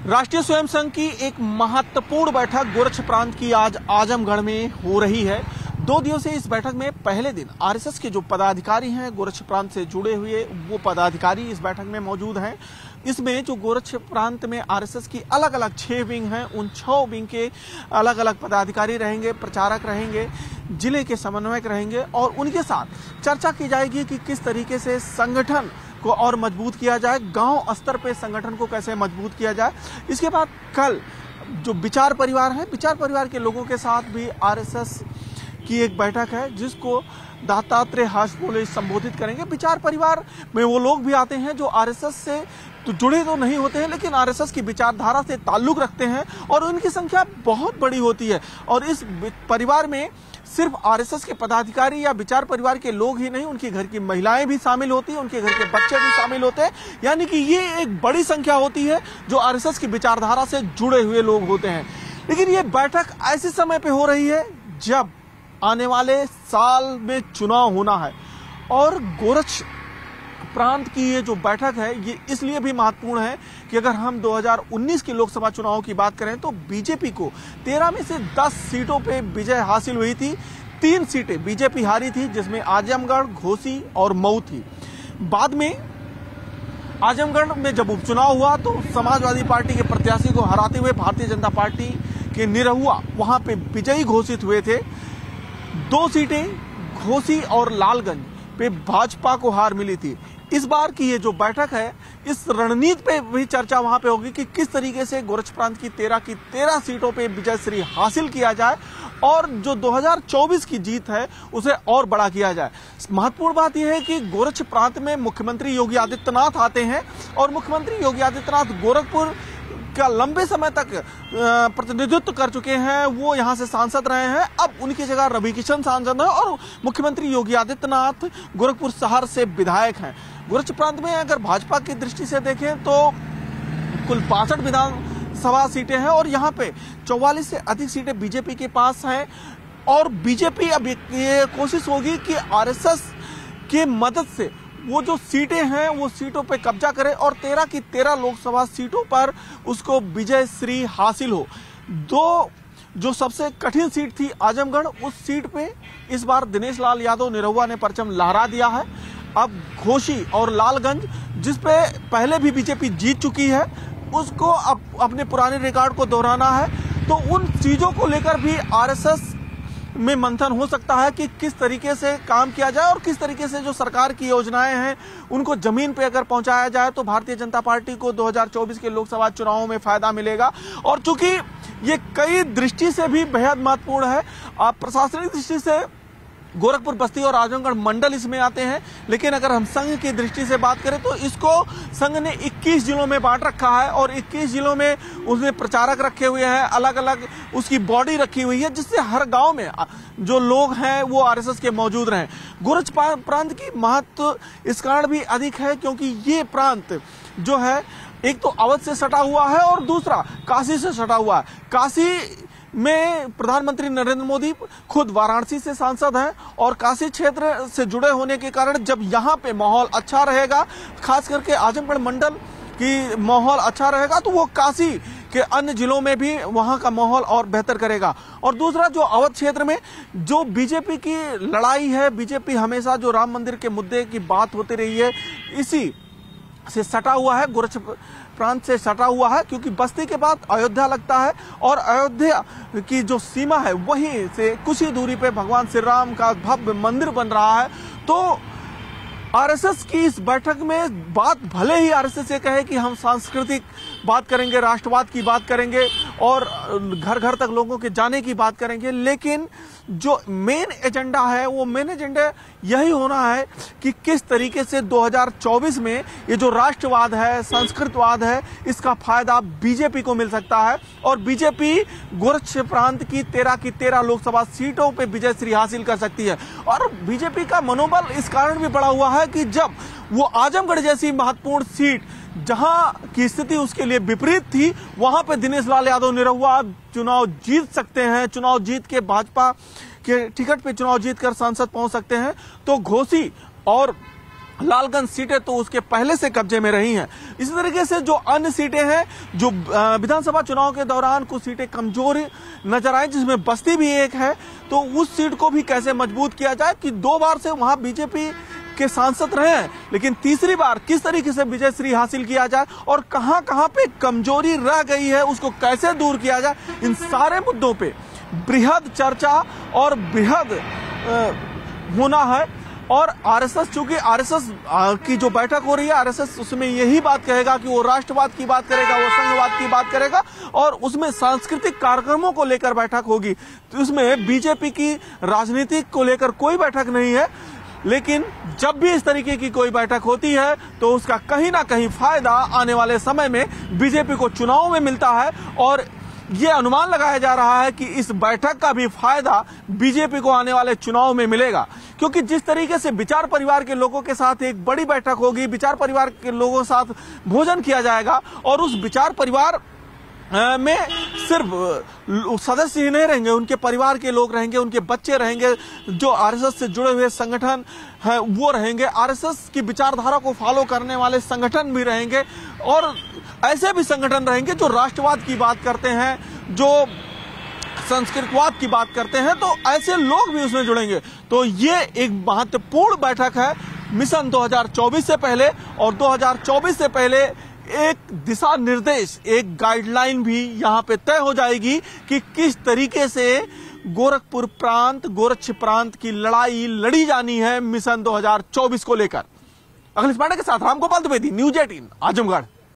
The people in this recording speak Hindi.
राष्ट्रीय स्वयं संघ की एक महत्वपूर्ण बैठक गोरक्ष प्रांत की आज आजमगढ़ में हो रही है। 2 दिवसीय इस बैठक में पहले दिन आरएसएस के जो पदाधिकारी हैं गोरक्ष प्रांत से जुड़े हुए वो पदाधिकारी इस बैठक में मौजूद हैं। इसमें जो गोरक्ष प्रांत में आरएसएस की अलग अलग 6 विंग हैं, उन 6 विंग के अलग अलग पदाधिकारी रहेंगे, प्रचारक रहेंगे, जिले के समन्वयक रहेंगे और उनके साथ चर्चा की जाएगी कि किस तरीके से संगठन को और मजबूत किया जाए, गांव स्तर पे संगठन को कैसे मजबूत किया जाए। इसके बाद कल जो विचार परिवार है, विचार परिवार के लोगों के साथ भी आरएसएस की एक बैठक है जिसको दत्तात्रेय हाशमोले संबोधित करेंगे। विचार परिवार में वो लोग भी आते हैं जो आरएसएस से तो जुड़े तो नहीं होते हैं लेकिन आरएसएस की विचारधारा से ताल्लुक रखते हैं और उनकी संख्या बहुत बड़ी होती है। और इस परिवार में सिर्फ आरएसएस के पदाधिकारी या विचार परिवार के लोग ही नहीं, उनके घर की महिलाएं भी शामिल होती हैं, उनके घर के बच्चे भी शामिल होते हैं। यानी कि ये एक बड़ी संख्या होती है जो आरएसएस की विचारधारा से जुड़े हुए लोग होते हैं। लेकिन ये बैठक ऐसे समय पे हो रही है जब आने वाले साल में चुनाव होना है और गोरक्ष प्रांत की ये जो बैठक है ये इसलिए भी महत्वपूर्ण है कि अगर हम 2019 के लोकसभा चुनाव की बात करें तो बीजेपी को 13 में से 10 सीटों पे विजय हासिल हुई थी। 3 सीटें बीजेपी हारी थी जिसमें आजमगढ़, घोसी और मऊ थी। बाद में आजमगढ़ में जब उपचुनाव हुआ तो समाजवादी पार्टी के प्रत्याशी को हराते हुए भारतीय जनता पार्टी के निरहुआ वहां पे विजयी घोषित हुए थे। 2 सीटें घोसी और लालगंज पे भाजपा को हार मिली थी। इस बार की ये जो बैठक है इस रणनीति पे भी चर्चा वहां पे होगी कि किस तरीके से गोरक्ष प्रांत की 13 सीटों पे विजय श्री हासिल किया जाए और जो 2024 की जीत है उसे और बड़ा किया जाए। महत्वपूर्ण बात यह है कि गोरक्ष प्रांत में मुख्यमंत्री योगी आदित्यनाथ आते हैं और मुख्यमंत्री योगी आदित्यनाथ गोरखपुर का लंबे समय तक प्रतिनिधित्व कर चुके हैं, वो यहाँ से सांसद रहे हैं। अब उनकी जगह रवि किशन सांसद हैं और मुख्यमंत्री योगी आदित्यनाथ गोरखपुर शहर से विधायक हैं। गोरक्ष प्रांत में अगर भाजपा की दृष्टि से देखें तो कुल 62 विधानसभा सीटें हैं और यहाँ पे 44 से अधिक सीटें बीजेपी के पास हैं और बीजेपी अब ये कोशिश होगी कि आरएसएस के मदद से वो जो सीटें हैं वो सीटों पे कब्जा करे और 13 की 13 लोकसभा सीटों पर उसको विजय श्री हासिल हो। 2 जो सबसे कठिन सीट थी आजमगढ़, उस सीट पे इस बार दिनेश लाल यादव निरहुआ ने परचम लहरा दिया है। अब घोसी और लालगंज जिस पे पहले भी बीजेपी जीत चुकी है उसको अब अपने पुराने रिकॉर्ड को दोहराना है। तो उन चीजों को लेकर भी आरएसएस में मंथन हो सकता है कि किस तरीके से काम किया जाए और किस तरीके से जो सरकार की योजनाएं हैं उनको जमीन पे अगर पहुंचाया जाए तो भारतीय जनता पार्टी को 2024 के लोकसभा चुनावों में फायदा मिलेगा। और चूंकि ये कई दृष्टि से भी बेहद महत्वपूर्ण है, प्रशासनिक दृष्टि से गोरखपुर, बस्ती और आजमगढ़ मंडल इसमें आते हैं, लेकिन अगर हम संघ की दृष्टि से बात करें तो इसको संघ ने 21 जिलों में बांट रखा है और 21 जिलों में उसने प्रचारक रखे हुए हैं, अलग अलग उसकी बॉडी रखी हुई है जिससे हर गांव में जो लोग हैं वो आरएसएस के मौजूद रहें। गोरक्ष प्रांत की महत्व इस कारण भी अधिक है क्योंकि ये प्रांत जो है एक तो अवध से सटा हुआ है और दूसरा काशी से सटा हुआ है। काशी में प्रधानमंत्री नरेंद्र मोदी खुद वाराणसी से सांसद हैं और काशी क्षेत्र से जुड़े होने के कारण जब यहाँ पे माहौल अच्छा रहेगा, खास करके आजमगढ़ मंडल की माहौल अच्छा रहेगा तो वो काशी के अन्य जिलों में भी वहाँ का माहौल और बेहतर करेगा। और दूसरा जो अवध क्षेत्र में जो बीजेपी की लड़ाई है, बीजेपी हमेशा जो राम मंदिर के मुद्दे की बात होती रही है इसी से सटा हुआ है, गोरक्ष प्रांत से सटा हुआ है क्योंकि बस्ती के बाद अयोध्या लगता है और अयोध्या की जो सीमा है वहीं से कुछ ही दूरी पे भगवान श्री राम का भव्य मंदिर बन रहा है। तो आरएसएस की इस बैठक में बात भले ही आरएसएस ये कहे कि हम सांस्कृतिक बात करेंगे, राष्ट्रवाद की बात करेंगे और घर घर तक लोगों के जाने की बात करेंगे, लेकिन जो मेन एजेंडा है वो मेन एजेंडा यही होना है कि किस तरीके से 2024 में ये जो राष्ट्रवाद है, संस्कृतवाद है, इसका फायदा बीजेपी को मिल सकता है और बीजेपी गोरक्ष प्रांत की 13 लोकसभा सीटों पे विजय श्री हासिल कर सकती है। और बीजेपी का मनोबल इस कारण भी बढ़ा हुआ है कि जब वो आजमगढ़ जैसी महत्वपूर्ण सीट जहां की स्थिति उसके लिए विपरीत थी वहां पे दिनेश लाल यादव निरहुआ चुनाव जीत सकते हैं, चुनाव जीत के भाजपा के टिकट पे चुनाव जीतकर सांसद पहुंच सकते हैं। तो घोसी और लालगंज सीटें तो उसके पहले से कब्जे में रही हैं। इसी तरीके से जो अन्य सीटें हैं, जो विधानसभा चुनाव के दौरान कुछ सीटें कमजोर नजर आई, जिसमें बस्ती भी एक है, तो उस सीट को भी कैसे मजबूत किया जाए कि 2 बार से वहां बीजेपी के सांसद रहे हैं, लेकिन तीसरी बार किस तरीके से विजयश्री हासिल किया जाए और कहां कहां पे कमजोरी रह गई है उसको कैसे दूर किया जाए, इन सारे मुद्दों पे बृहद चर्चा और बृहद होना है। और आरएसएस, चूंकि आरएसएस की जो बैठक हो रही है, आरएसएस उसमें यही बात कहेगा कि वो राष्ट्रवाद की बात करेगा, वो संघवाद की बात करेगा, और उसमें सांस्कृतिक कार्यक्रमों को लेकर बैठक होगी। तो उसमें बीजेपी की राजनीति को लेकर कोई बैठक नहीं है। लेकिन जब भी इस तरीके की कोई बैठक होती है तो उसका कहीं ना कहीं फायदा आने वाले समय में बीजेपी को चुनाव में मिलता है, और ये अनुमान लगाया जा रहा है कि इस बैठक का भी फायदा बीजेपी को आने वाले चुनाव में मिलेगा। क्योंकि जिस तरीके से विचार परिवार के लोगों के साथ एक बड़ी बैठक होगी, विचार परिवार के लोगों के साथ भोजन किया जाएगा, और उस विचार परिवार में सिर्फ सदस्य ही नहीं रहेंगे, उनके परिवार के लोग रहेंगे, उनके बच्चे रहेंगे, जो आरएसएस से जुड़े हुए संगठन है वो रहेंगे, आरएसएस की विचारधारा को फॉलो करने वाले संगठन भी रहेंगे, और ऐसे भी संगठन रहेंगे जो राष्ट्रवाद की बात करते हैं, जो संस्कृतवाद की बात करते हैं, तो ऐसे लोग भी उसमें जुड़ेंगे। तो ये एक महत्वपूर्ण बैठक है मिशन 2024 से पहले, और 2024 से पहले एक दिशा निर्देश, एक गाइडलाइन भी यहाँ पे तय हो जाएगी कि किस तरीके से गोरखपुर प्रांत, गोरक्ष प्रांत की लड़ाई लड़ी जानी है मिशन 2024 को लेकर। अखिलेश पांडे के साथ रामगोपाल द्विवेदी, न्यूज़ 18 आजमगढ़।